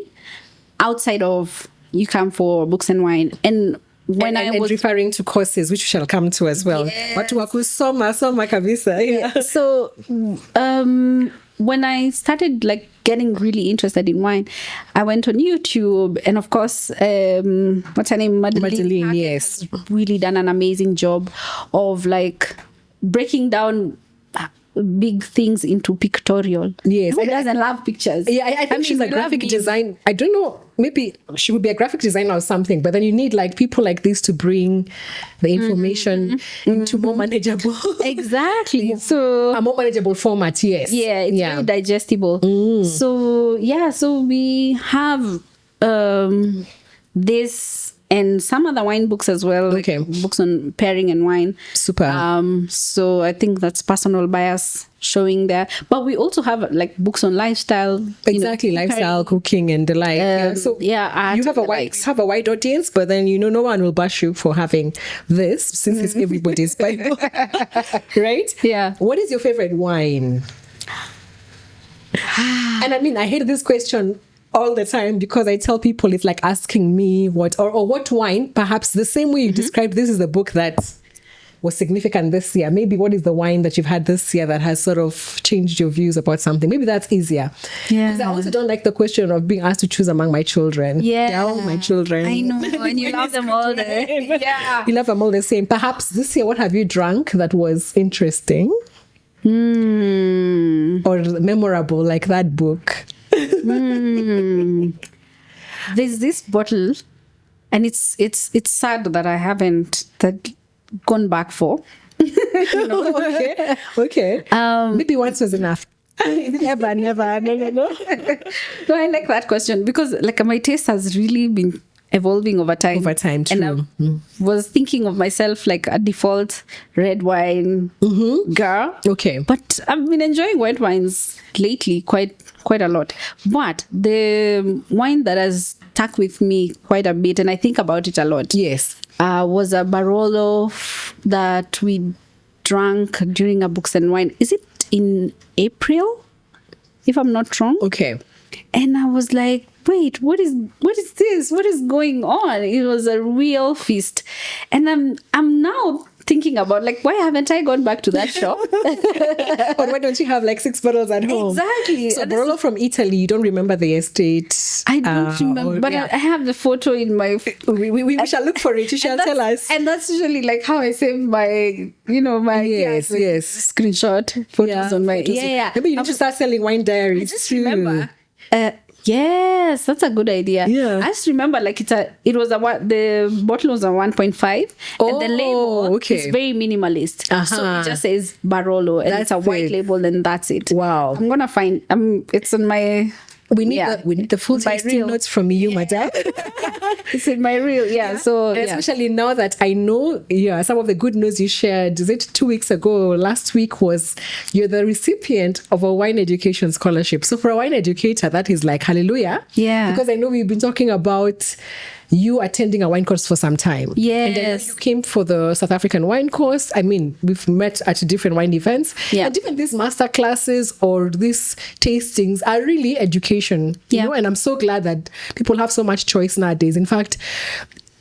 outside of you come for books and wine. And when I was
referring to courses, which we shall come to as well. Watu wa kusoma kabisa. Yeah.
So when I started like getting really interested in wine, I went on YouTube, and of course, what's her name?
Madeline, yes,
has really done an amazing job of like breaking down big things into pictorial.
Yes.
Who doesn't love pictures?
Yeah, I think she's a graphic design. I don't know, maybe she would be a graphic designer or something, but then you need like people like this to bring the information into more manageable.
Exactly. So
a more manageable format, yes.
Yeah, it's very digestible. So we have this and some other wine books as well, like books on pairing and wine.
Super.
So I think that's personal bias showing there. But we also have like books on lifestyle.
Exactly, lifestyle, cooking and the like. So you have a wide audience, but then no one will bash you for having this since it's everybody's Bible. Right?
Yeah.
What is your favorite wine? And I hate this question all the time because I tell people it's like asking me what wine, perhaps the same way you described this is the book that was significant this year. Maybe what is the wine that you've had this year that has sort of changed your views about something? Maybe that's easier.
Yeah.
Because I also don't like the question of being asked to choose among my children.
Yeah.
They're all my children.
I know. And you love them all. Yeah.
You love them all the same. Perhaps this year, what have you drunk that was interesting? Or memorable, like that book?
There's this bottle, and it's sad that I haven't gone back for.
Okay. Maybe once was enough. Never, never, no.
No, I like that question because like my taste has really been evolving over time.
Over time, true.
And I was thinking of myself like a default red wine girl.
Okay.
But I've been enjoying white wines lately quite a lot. But the wine that has stuck with me quite a bit, and I think about it a lot,
Yes.
was a Barolo that we drank during a Books and Wine. Is it in April, if I'm not wrong?
Okay.
And I was like, wait, what is this? What is going on? It was a real feast. And I'm now thinking about like, why haven't I gone back to that shop?
Or why don't you have like 6 bottles at home?
Exactly.
So Barolo from Italy, you don't remember the estate?
I don't remember, but
yeah.
I have the photo in my.
We shall look for it. You shall tell us.
And that's usually like how I save my, my
Yes,
like,
yes.
screenshot photos on my.
photos.
Yeah.
Maybe you need to start selling wine diaries.
I just
too.
remember. Yes, that's a good idea.
Yeah.
I just remember like the bottle was a 1.5 and the label is very minimalist. So it just says Barolo and it's a white label and that's it.
Wow.
I'm gonna find it's on my
We need the full tasting notes from you, madam.
It's in my reel, So
and especially now that I know, some of the good news you shared. Is it 2 weeks ago? Last week was you're the recipient of a wine education scholarship. So for a wine educator, that is like hallelujah.
Yeah.
Because I know we've been talking about you attending a wine course for some time.
Yes.
And then you came for the South African wine course. I mean, we've met at different wine events.
Yeah.
And even these master classes or these tastings are really education. You know? And I'm so glad that people have so much choice nowadays. In fact,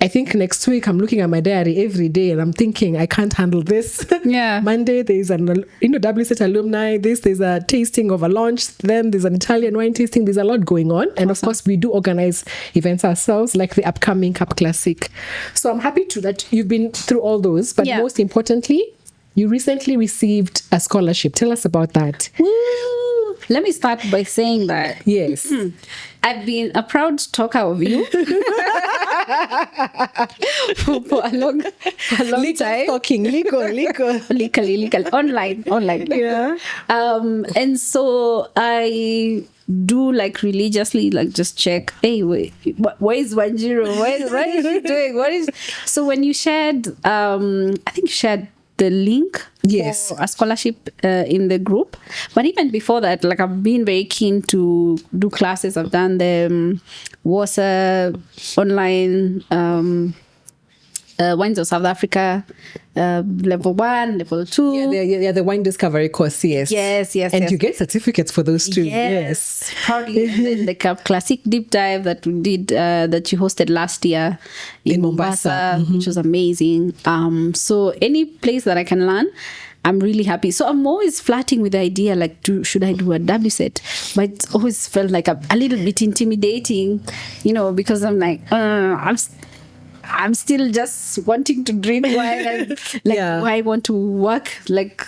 I think next week I'm looking at my diary every day and I'm thinking I can't handle this.
Yeah.
Monday there's an WSET alumni. There's a tasting of a launch. Then there's an Italian wine tasting. There's a lot going on, and of course we do organize events ourselves, like the upcoming Cup Classic. So I'm happy that you've been through all those. But most importantly, you recently received a scholarship. Tell us about that.
Woo! Let me start by saying that
Yes.
I've been a proud talker of you for a long time.
Talking legal.
Legally, online.
Yeah.
And so I do like religiously like just check, hey, wait, where is Wanjiro? What is he doing? So when you shared I think you shared the link for a scholarship in the group, but even before that, like I've been very keen to do classes. I've done the WASA online Wines of South Africa, level 1, level 2.
The wine discovery course, yes. And you get certificates for those too. Yes.
Proudly. And the Cup Classic deep dive that we did, that you hosted last year in Mombasa, which was amazing. So any place that I can learn, I'm really happy. So I'm always flirting with the idea, like, should I do a WSET? But it always felt like a little bit intimidating, because I'm like, I'm still just wanting to drink wine and do I want to work like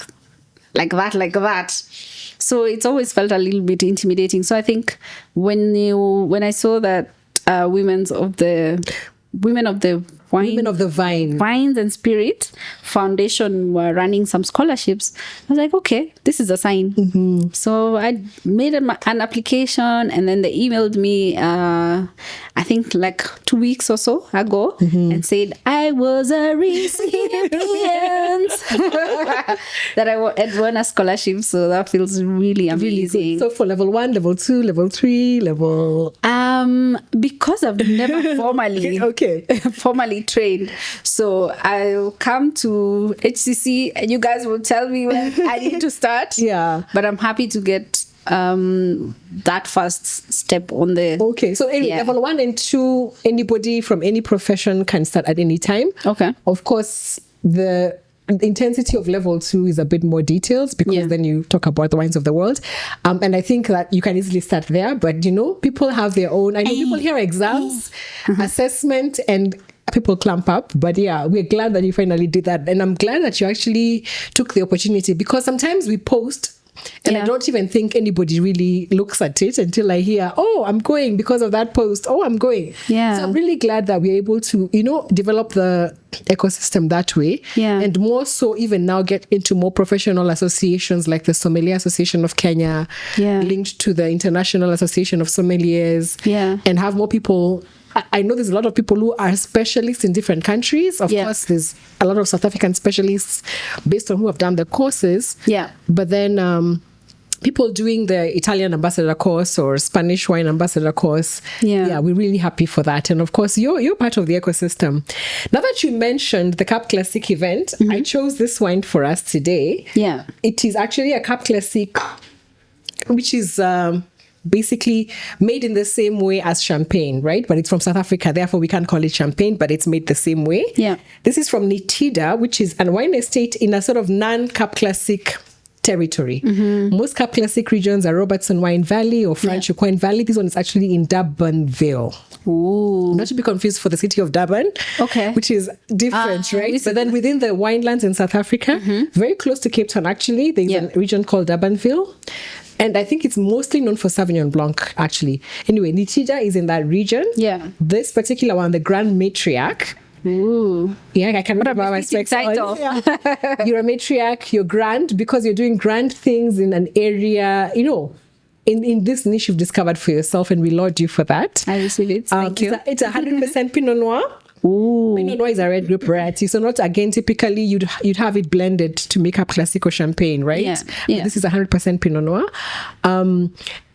that. So it's always felt a little bit intimidating. So I think when I saw that Women of the Vine Vines and Spirit Foundation were running some scholarships, I was like, okay, this is a sign. So I made an application, and then they emailed me I think like 2 weeks or so ago and said I was a recipient that I had won a scholarship. So that feels really amazing.
Really, so for level 1, level 2, level 3, level
because I've never formally trained, so I'll come to HCC and you guys will tell me when I need to start. But I'm happy to get that first step on the
so level 1 and 2, anybody from any profession can start at any time. Of course, the intensity of level 2 is a bit more detailed because then you talk about the wines of the world, and I think that you can easily start there. But people have their own. I know people hear exams, assessment, and people clamp up. But we're glad that you finally did that, and I'm glad that you actually took the opportunity, because sometimes we post And I don't even think anybody really looks at it until I hear, oh, I'm going because of that post. Oh, I'm going.
Yeah.
So I'm really glad that we're able to, develop the ecosystem that way.
Yeah.
And more so even now get into more professional associations like the Sommelier Association of Kenya, linked to the International Association of Sommeliers, and have more people. I know there's a lot of people who are specialists in different countries. Of course, there's a lot of South African specialists based on who have done the courses.
Yeah.
But then people doing the Italian ambassador course or Spanish wine ambassador course. Yeah, we're really happy for that. And of course, you're part of the ecosystem. Now that you mentioned the Cap Classic event, I chose this wine for us today.
Yeah.
It is actually a Cap Classic, which is basically made in the same way as champagne, right? But it's from South Africa, therefore we can't call it champagne, but it's made the same way.
Yeah.
This is from Nitida, which is a wine estate in a sort of non-Cap Classic territory. Most Cap Classic regions are Robertson Wine Valley or Franschhoek Wine Valley. This one is actually in Durbanville.
Ooh.
Not to be confused for the city of Durban, which is different, right? But then within the winelands in South Africa, very close to Cape Town, actually, there's a region called Durbanville. And I think it's mostly known for Sauvignon Blanc, actually. Anyway, Nitida is in that region.
Yeah.
This particular one, the Grand Matriarch.
Ooh.
Yeah, I can remember my specs title. You're a matriarch, you're grand because you're doing grand things in an area, in this niche you've discovered for yourself, and we laud you for that.
I receive it. Thank you.
It's 100% Pinot Noir.
Ooh.
Pinot Noir is a red grape variety, so not again typically you'd have it blended to make up classic or champagne, right?
Yeah.
This is 100% Pinot Noir.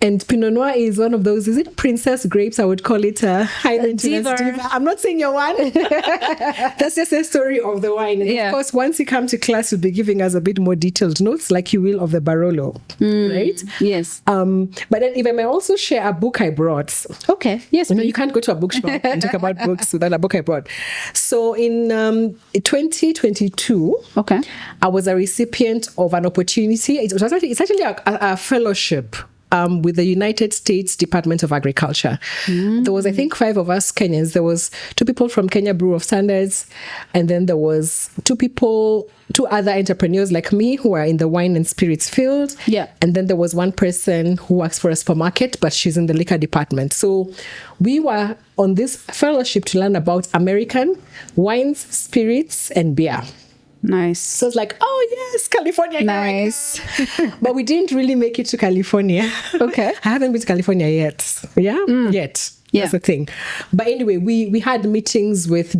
And Pinot Noir is one of those, is it princess grapes? I would call it a high maintenance diva. I'm not saying you're one. That's just a story of the wine. And of course, once you come to class, you'll be giving us a bit more detailed notes like you will of the Barolo, right?
Yes.
But then if I may also share a book I brought.
Okay. Yes.
You can't go to a bookshop and talk about books without a book I brought. So in 2022, I was a recipient of an opportunity. It's actually a fellowship with the United States Department of Agriculture. There was, I think, 5 of us Kenyans. There was 2 people from Kenya Bureau of Standards, and then there was 2 other entrepreneurs like me who are in the wine and spirits field.
Yeah.
And then there was one person who works for a supermarket, but she's in the liquor department. So we were on this fellowship to learn about American wines, spirits, and beer.
Nice.
So it's like, oh yes, California.
Nice.
But we didn't really make it to California.
Okay.
I haven't been to California yet. Yeah? Yet.
Yeah.
That's the thing. But anyway, we had meetings with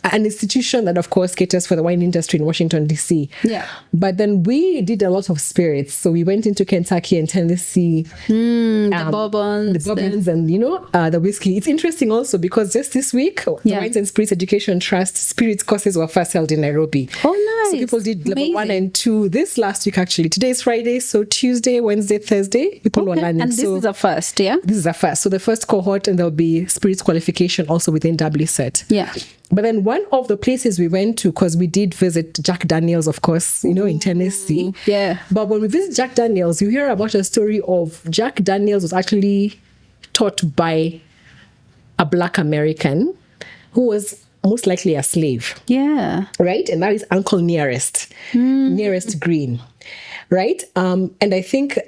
an institution that, of course, caters for the wine industry in Washington, D.C.
Yeah.
But then we did a lot of spirits. So we went into Kentucky and Tennessee.
The bourbons.
The bourbons and, the whiskey. It's interesting also because just this week, the Wines and Spirits Education Trust spirits courses were first held in Nairobi.
Oh, nice.
So people did level 1 and 2 this last week, actually. Today is Friday, so Tuesday, Wednesday, Thursday, people were learning.
And this is a first, yeah?
This is a first. So the first cohort, and there'll be spirits qualification also within WSET.
Yeah.
But then one of the places we went to, because we did visit Jack Daniels, of course, in Tennessee.
Yeah.
But when we visit Jack Daniels, you hear about a story of Jack Daniels was actually taught by a Black American who was most likely a slave.
Yeah.
Right? And that is Uncle Nearest Green. Right? And I think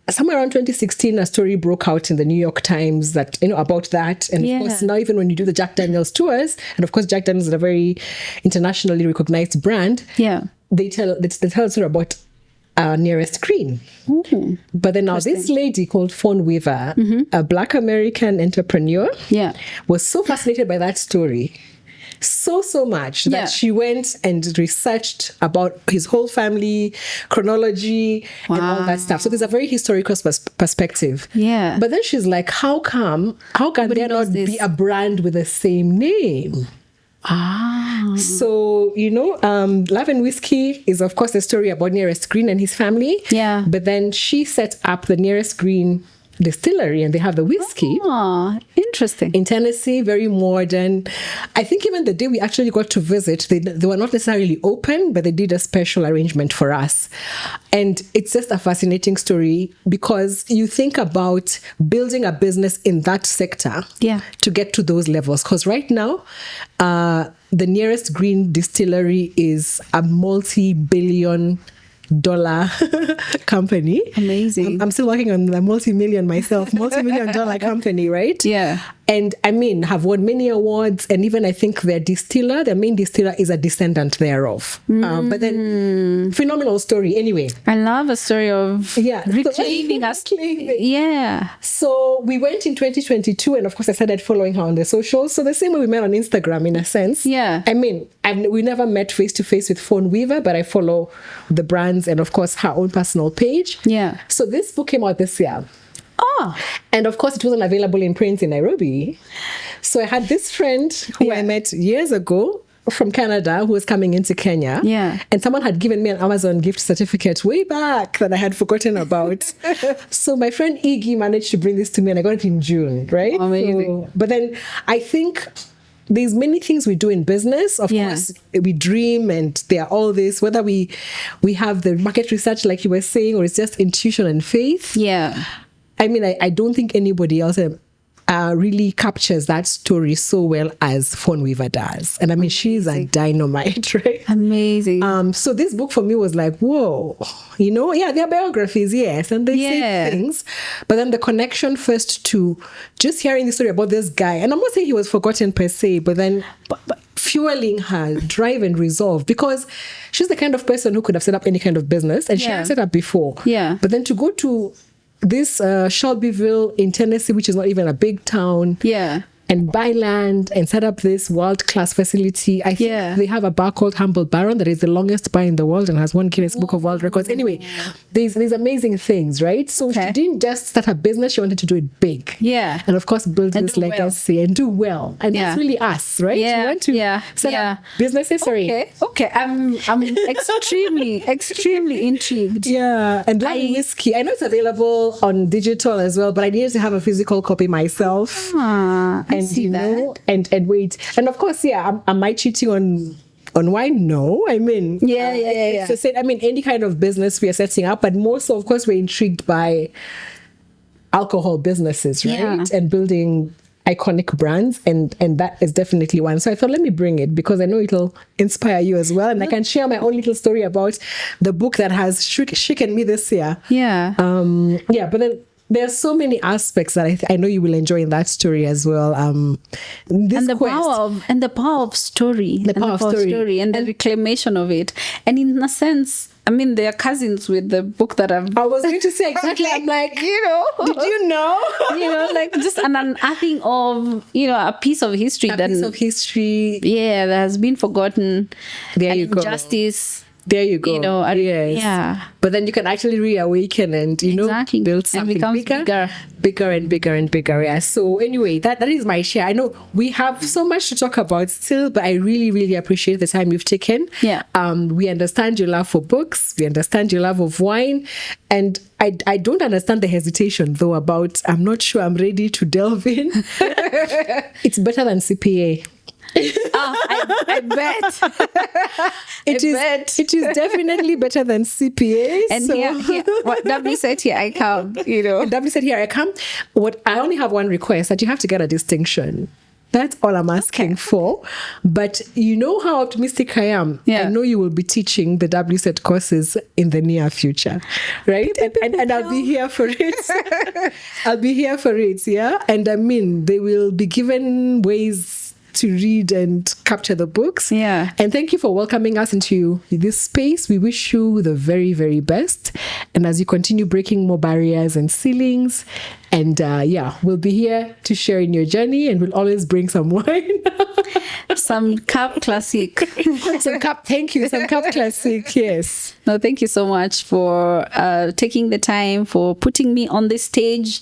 somewhere around 2016, a story broke out in the New York Times that, about that. And of course, now even when you do the Jack Daniels tours, and of course, Jack Daniels is a very internationally recognized brand.
Yeah.
They tell a story about Nearest Green. But then now this lady called Fawn Weaver, a Black American entrepreneur, was so fascinated by that story. So much that she went and researched about his whole family, chronology, and all that stuff. So there's a very historical perspective.
Yeah.
But then she's like, how can there not be a brand with the same name? So, Love and Whiskey is, of course, a story about Nearest Green and his family.
Yeah.
But then she set up the Nearest Green distillery, and they have the whiskey.
Oh, interesting.
In Tennessee, very modern. I think even the day we actually got to visit, they were not necessarily open, but they did a special arrangement for us. And it's just a fascinating story because you think about building a business in that sector to get to those levels. Because right now, the Nearest Green distillery is a multi-billion company.
Amazing.
I'm still working on the multi-million dollar company, right?
Yeah.
And I mean, have won many awards, and even I think their main distiller is a descendant thereof. But then, phenomenal story. Anyway,
I love a story of reclaiming us. Yeah.
So we went in 2022, and of course, I started following her on the socials. So the same way we met on Instagram, in a sense.
Yeah.
I mean, we never met face to face with Phone Weaver, but I follow the brands and, of course, her own personal page.
Yeah.
So this book came out this year.
Oh.
And of course, it wasn't available in print in Nairobi. So I had this friend who I met years ago from Canada who was coming into Kenya.
Yeah.
And someone had given me an Amazon gift certificate way back that I had forgotten about. So my friend Iggy managed to bring this to me, and I got it in June, right?
Amazing.
So, but then I think there's many things we do in business. Of course, we dream, and there are all this, whether we have the market research like you were saying, or it's just intuition and faith.
Yeah.
I mean, I don't think anybody else really captures that story so well as Phone Weaver does. And I mean, she's a dynamite, right?
Amazing.
So this book for me was like, whoa, they're biographies, yes, and they say things. But then the connection first to just hearing the story about this guy, and I'm not saying he was forgotten per se, but then fueling her drive and resolve, because she's the kind of person who could have set up any kind of business, and she had set up before.
Yeah.
But then to go to this Shelbyville in Tennessee, which is not even a big town, and buy land and set up this world-class facility. I think they have a bar called Humble Baron that is the longest bar in the world and has won Guinness Book of World Records. Anyway, there's amazing things, right? So she didn't just start a business, she wanted to do it big.
Yeah.
And of course, build this legacy and do well. And that's really us, right?
Yeah.
We want to set up businesses.
Okay. I'm extremely intrigued.
Yeah. And Lovely Whiskey, I know it's available on digital as well, but I needed to have a physical copy myself.
I see that.
And wait. And of course, am I cheating on wine? No. I mean, it's the same. I mean, any kind of business we are setting up, but more so, of course, we're intrigued by alcohol businesses, right?
Yeah.
And building iconic brands, and that is definitely one. So I thought, let me bring it because I know it'll inspire you as well, and I can share my own little story about the book that has shaken me this year.
Yeah.
But then there are so many aspects that I know you will enjoy in that story as well. The
power of story, and the reclamation of it, and in a sense, I mean, they are cousins with the book that I
was going to say exactly. I'm like, did you know?
Like just an unearthing of a piece of history that has been forgotten.
There you go.
Justice.
There you go.
Yes.
But then you can actually reawaken and build something bigger and bigger. Yeah. So anyway, that is my share. I know we have so much to talk about still, but I really, really appreciate the time you've taken.
Yeah.
We understand your love for books. We understand your love of wine, and I don't understand the hesitation though about I'm not sure I'm ready to delve in. It's better than CPA.
I bet.
It is definitely better than CPA.
And here, what W said, here I come.
W said, here I come. What I only have one request, that you have to get a distinction. That's all I'm asking for. But you know how optimistic I am.
Yeah.
I know you will be teaching the WSET courses in the near future, right? and I'll be here for it. I'll be here for it, yeah? And I mean, they will be given ways to read and capture the books.
Yeah.
And thank you for welcoming us into this space. We wish you the very, very best. And as you continue breaking more barriers and ceilings, and we'll be here to share in your journey, and we'll always bring some wine.
Some cup classic.
Some cup classic, yes.
No, thank you so much for taking the time, for putting me on this stage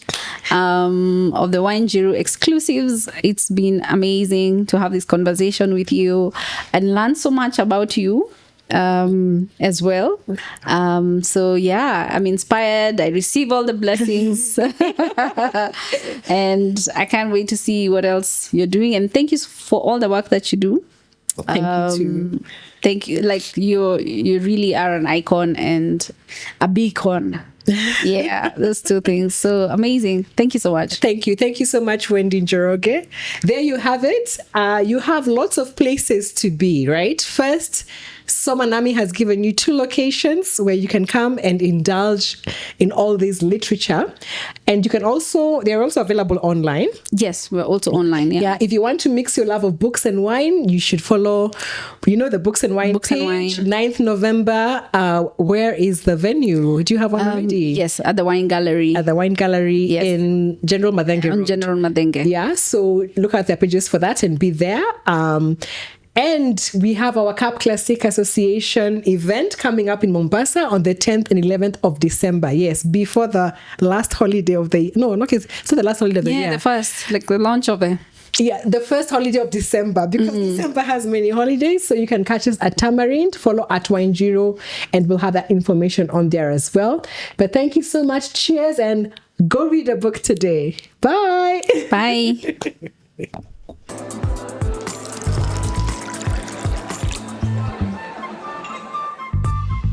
of the Wine Njiro exclusives. It's been amazing to have this conversation with you and learn so much about you as well. So yeah, I'm inspired. I receive all the blessings. And I can't wait to see what else you're doing. And thank you for all the work that you do.
Thank you too.
Thank you. Like you really are an icon and a beacon Yeah, those two things. So amazing. Thank you so much.
Thank you. Thank you so much, Wendy Njoroge. There you have it. You have lots of places to be, right? First, Soma Nami has given you 2 locations where you can come and indulge in all this literature. And you can also, they're also available online.
Yes, we're also online.
Yeah, if you want to mix your love of books and wine, you should follow, the Books and Wine page. 9th November. Where is the venue? Do you have one already?
Yes, at the Wine Gallery.
At the Wine Gallery in General Madenge.
On General Madenge.
Yeah, so look at their pages for that and be there. And we have our Cap Classic Association event coming up in Mombasa on the 10th and 11th of December. Yes, before the last holiday of the... No, not so the last holiday of the year.
Yeah, the first, like the launch of it.
Yeah, the first holiday of December, because December has many holidays. So you can catch us at Tamarind, follow at Njiro, and we'll have that information on there as well. But thank you so much. Cheers, and go read a book today. Bye.
Bye.